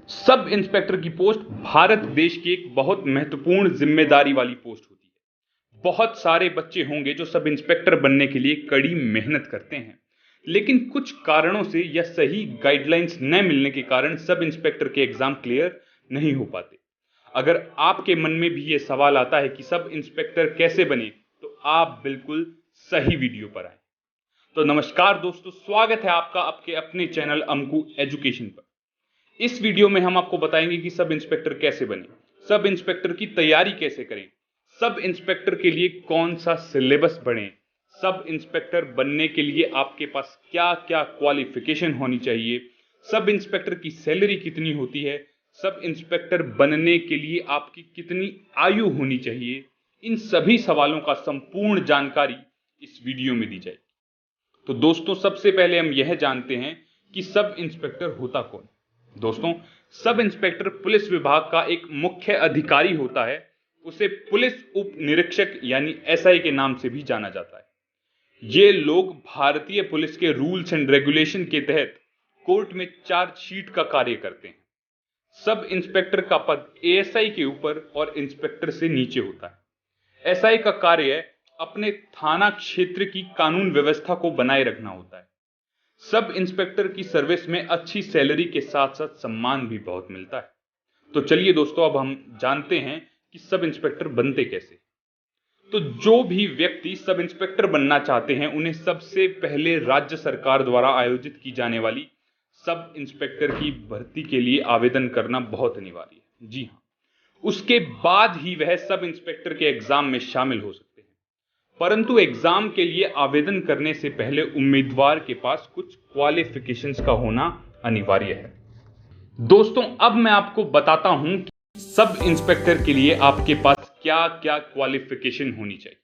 Sub inspector की post Bharat देश की एक बहुत महत्वपूर्ण जिम्मेदारी वाली पोस्ट होती है। बहुत सारे बच्चे होंगे जो सब इंस्पेक्टर बनने के लिए कड़ी मेहनत करते हैं, लेकिन कुछ कारणों से या सही गाइडलाइंस न मिलने के कारण सब इंस्पेक्टर के एग्जाम क्लियर नहीं हो पाते। अगर आपके मन में भी ये सवाल आता है कि सब इंस्पेक्टर कैसे बने, तो आप बिल्कुल सही वीडियो पर आए। तो नमस्कार दोस्तों, स्वागत है आपका आपके अपने चैनल अंकु एजुकेशन पर। इस वीडियो में हम आपको बताएंगे कि सब इंस्पेक्टर कैसे बने, सब इंस्पेक्टर की तैयारी कैसे करें, सब इंस्पेक्टर के लिए कौन सा सिलेबस पढ़ें, सब इंस्पेक्टर बनने के लिए आपके पास क्या क्या क्वालिफिकेशन होनी चाहिए, सब इंस्पेक्टर की सैलरी कितनी होती है, सब इंस्पेक्टर बनने के लिए आपकी कितनी आयु होनी चाहिए। इन सभी सवालों का संपूर्ण जानकारी इस वीडियो में दी जाएगी। तो दोस्तों, सबसे पहले हम यह जानते हैं कि सब इंस्पेक्टर होता कौन। दोस्तों, सब इंस्पेक्टर पुलिस विभाग का एक मुख्य अधिकारी होता है। उसे पुलिस उप निरीक्षक यानी एसआई के नाम से भी जाना जाता है। ये लोग भारतीय पुलिस के रूल्स एंड रेगुलेशन के तहत कोर्ट में चार्जशीट का कार्य करते हैं। सब इंस्पेक्टर का पद एएसआई के ऊपर और इंस्पेक्टर से नीचे होता है। एसआई का कार्य अपने थाना क्षेत्र की कानून व्यवस्था को बनाए रखना होता है। सब इंस्पेक्टर की सर्विस में अच्छी सैलरी के साथ साथ सम्मान भी बहुत मिलता है। तो चलिए दोस्तों, अब हम जानते हैं कि सब इंस्पेक्टर बनते कैसे। तो जो भी व्यक्ति सब इंस्पेक्टर बनना चाहते हैं, उन्हें सबसे पहले राज्य सरकार द्वारा आयोजित की जाने वाली सब इंस्पेक्टर की भर्ती के लिए आवेदन करना बहुत अनिवार्य है। जी हाँ, उसके बाद ही वह सब इंस्पेक्टर के एग्जाम में शामिल हो सकते हैं। परंतु एग्जाम के लिए आवेदन करने से पहले उम्मीदवार के पास कुछ क्वालिफिकेशंस का होना अनिवार्य है। दोस्तों, अब मैं आपको बताता हूं कि सब इंस्पेक्टर के लिए आपके पास क्या क्या क्वालिफिकेशन होनी चाहिए।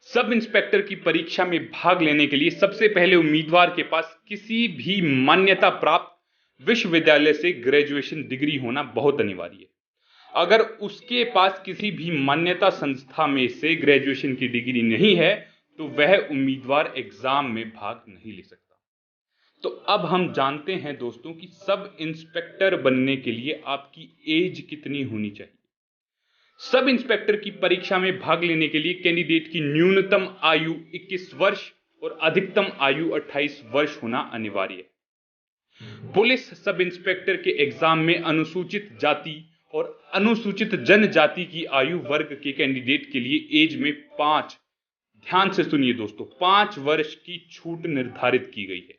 सब इंस्पेक्टर की परीक्षा में भाग लेने के लिए सबसे पहले उम्मीदवार के पास किसी भी मान्यता प्राप्त विश्वविद्यालय से ग्रेजुएशन डिग्री होना बहुत अनिवार्य है। अगर उसके पास किसी भी मान्यता संस्था में से ग्रेजुएशन की डिग्री नहीं है, तो वह उम्मीदवार एग्जाम में भाग नहीं ले सकता। तो अब हम जानते हैं दोस्तों कि सब इंस्पेक्टर बनने के लिए आपकी एज कितनी होनी चाहिए। सब इंस्पेक्टर की परीक्षा में भाग लेने के लिए कैंडिडेट की न्यूनतम आयु 21 वर्ष और अधिकतम आयु 28 वर्ष होना अनिवार्य है। पुलिस सब इंस्पेक्टर के एग्जाम में अनुसूचित जाति और अनुसूचित जनजाति की आयु वर्ग के कैंडिडेट के लिए एज में 5, ध्यान से सुनिए दोस्तों, 5 वर्ष की छूट निर्धारित की गई है।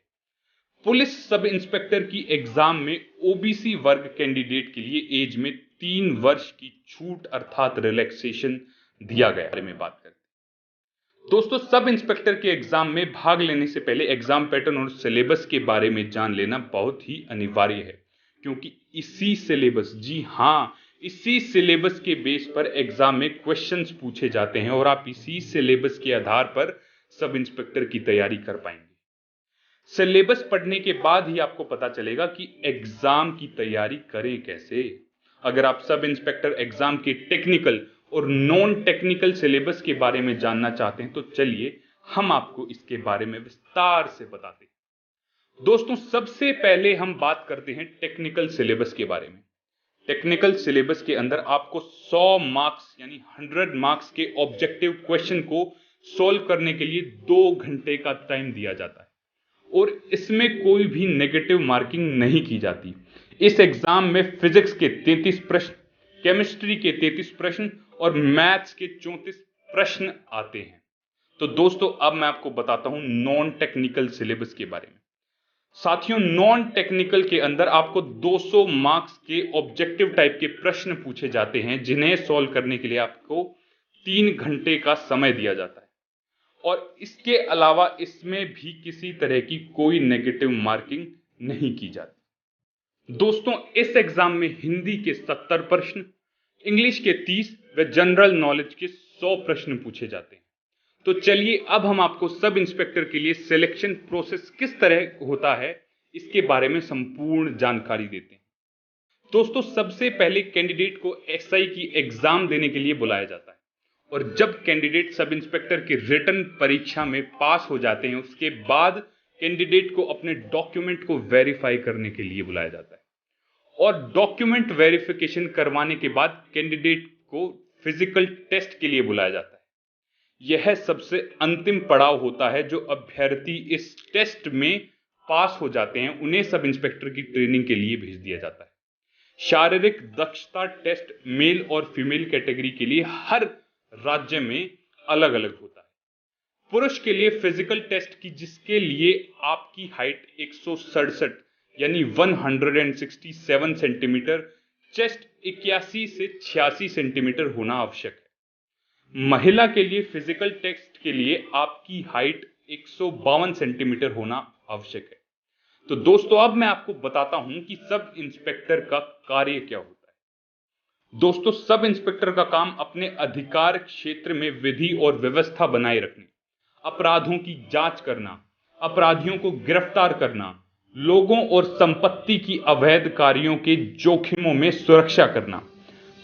पुलिस सब इंस्पेक्टर की एग्जाम में ओबीसी वर्ग कैंडिडेट के लिए एज में 3 वर्ष की छूट अर्थात रिलैक्सेशन दिया गया है। में बात करते हैं दोस्तों, सब इंस्पेक्टर के एग्जाम में भाग लेने से पहले एग्जाम पैटर्न और सिलेबस के बारे में जान लेना बहुत ही अनिवार्य है, क्योंकि इसी सिलेबस, जी हां, इसी सिलेबस के बेस पर एग्जाम में क्वेश्चंस पूछे जाते हैं और आप इसी सिलेबस के आधार पर सब इंस्पेक्टर की तैयारी कर पाएंगे। सिलेबस पढ़ने के बाद ही आपको पता चलेगा कि एग्जाम की तैयारी करें कैसे। अगर आप सब इंस्पेक्टर एग्जाम के टेक्निकल और नॉन टेक्निकल सिलेबस के बारे में जानना चाहते हैं, तो चलिए हम आपको इसके बारे में विस्तार से बताते हैं। दोस्तों, सबसे पहले हम बात करते हैं टेक्निकल सिलेबस के बारे में। टेक्निकल सिलेबस के अंदर आपको 100 मार्क्स यानी 100 मार्क्स के ऑब्जेक्टिव क्वेश्चन को सॉल्व करने के लिए 2 घंटे का टाइम दिया जाता है और इसमें कोई भी नेगेटिव मार्किंग नहीं की जाती। इस एग्जाम में फिजिक्स के 33 प्रश्न, केमिस्ट्री के 33 प्रश्न और मैथ्स के 34 प्रश्न आते हैं। तो दोस्तों, अब मैं आपको बताता हूं नॉन टेक्निकल सिलेबस के बारे में। साथियों, नॉन टेक्निकल के अंदर आपको 200 मार्क्स के ऑब्जेक्टिव टाइप के प्रश्न पूछे जाते हैं, जिन्हें सॉल्व करने के लिए आपको 3 घंटे का समय दिया जाता है और इसके अलावा इसमें भी किसी तरह की कोई नेगेटिव मार्किंग नहीं की जाती। दोस्तों, इस एग्जाम में हिंदी के 70 प्रश्न, इंग्लिश के 30 व जनरल नॉलेज के 100 प्रश्न पूछे जाते हैं। तो चलिए अब हम आपको सब इंस्पेक्टर के लिए सिलेक्शन प्रोसेस किस तरह होता है, इसके बारे में संपूर्ण जानकारी देते हैं। दोस्तों, सबसे पहले कैंडिडेट को एसआई की एग्जाम देने के लिए बुलाया जाता है और जब कैंडिडेट सब इंस्पेक्टर की रिटन परीक्षा में पास हो जाते हैं, उसके बाद कैंडिडेट को अपने डॉक्यूमेंट को वेरीफाई करने के लिए बुलाया जाता है और डॉक्यूमेंट वेरिफिकेशन करवाने के बाद कैंडिडेट को फिजिकल टेस्ट के लिए बुलाया जाता है। यह सबसे अंतिम पड़ाव होता है। जो अभ्यर्थी इस टेस्ट में पास हो जाते हैं उन्हें सब इंस्पेक्टर की ट्रेनिंग के लिए भेज दिया जाता है। शारीरिक दक्षता टेस्ट मेल और फीमेल कैटेगरी के लिए हर राज्य में अलग अलग होता है। पुरुष के लिए फिजिकल टेस्ट की जिसके लिए आपकी हाइट 167 यानी 167 सेंटीमीटर, चेस्ट 81 से 86 सेंटीमीटर होना आवश्यक है। महिला के लिए फिजिकल टेस्ट के लिए आपकी हाइट 152 सेंटीमीटर होना आवश्यक है। तो दोस्तों अब मैं आपको बताता हूं कि सब इंस्पेक्टर का कार्य क्या होता है। दोस्तों सब इंस्पेक्टर का काम अपने अधिकार क्षेत्र में विधि और व्यवस्था बनाए रखने, अपराधों की जांच करना, अपराधियों को गिरफ्तार करना, लोगों और संपत्ति की अवैध कार्यों के जोखिमों में सुरक्षा करना,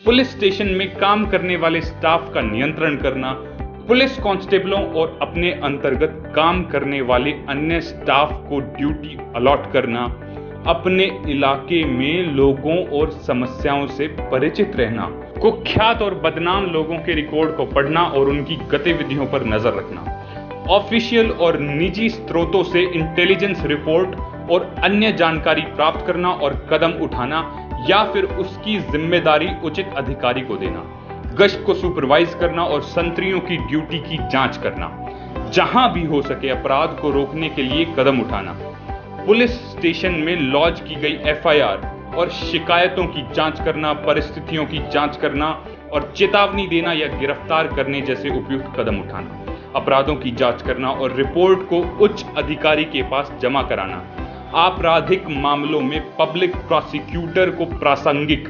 पुलिस स्टेशन में काम करने वाले स्टाफ का नियंत्रण करना, पुलिस कांस्टेबलों और अपने अंतर्गत काम करने वाले अन्य स्टाफ को ड्यूटी अलॉट करना, अपने इलाके में लोगों और समस्याओं से परिचित रहना, कुख्यात और बदनाम लोगों के रिकॉर्ड को पढ़ना और उनकी गतिविधियों पर नजर रखना, ऑफिशियल और निजी स्रोतों से इंटेलिजेंस रिपोर्ट और अन्य जानकारी प्राप्त करना और कदम उठाना या फिर उसकी जिम्मेदारी उचित अधिकारी को देना, गश्त को सुपरवाइज करना और संतरियों की ड्यूटी की जांच करना, जहां भी हो सके अपराध को रोकने के लिए कदम उठाना, पुलिस स्टेशन में लॉन्च की गई एफआईआर और शिकायतों की जांच करना, परिस्थितियों की जांच करना और चेतावनी देना या गिरफ्तार करने जैसे उपयुक्त कदम उठाना, अपराधों की जांच करना और रिपोर्ट को उच्च अधिकारी के पास जमा कराना, आपराधिक मामलों में पब्लिक प्रोसिक्यूटर को प्रासंगिक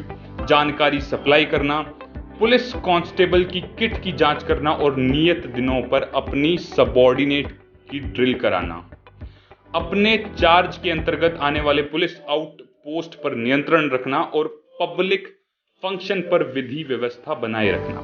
जानकारी सप्लाई करना, पुलिस कांस्टेबल की किट की जांच करना और नियत दिनों पर अपनी सबऑर्डिनेट की ड्रिल कराना, अपने चार्ज के अंतर्गत आने वाले पुलिस आउटपोस्ट पर नियंत्रण रखना और पब्लिक फंक्शन पर विधि व्यवस्था बनाए रखना।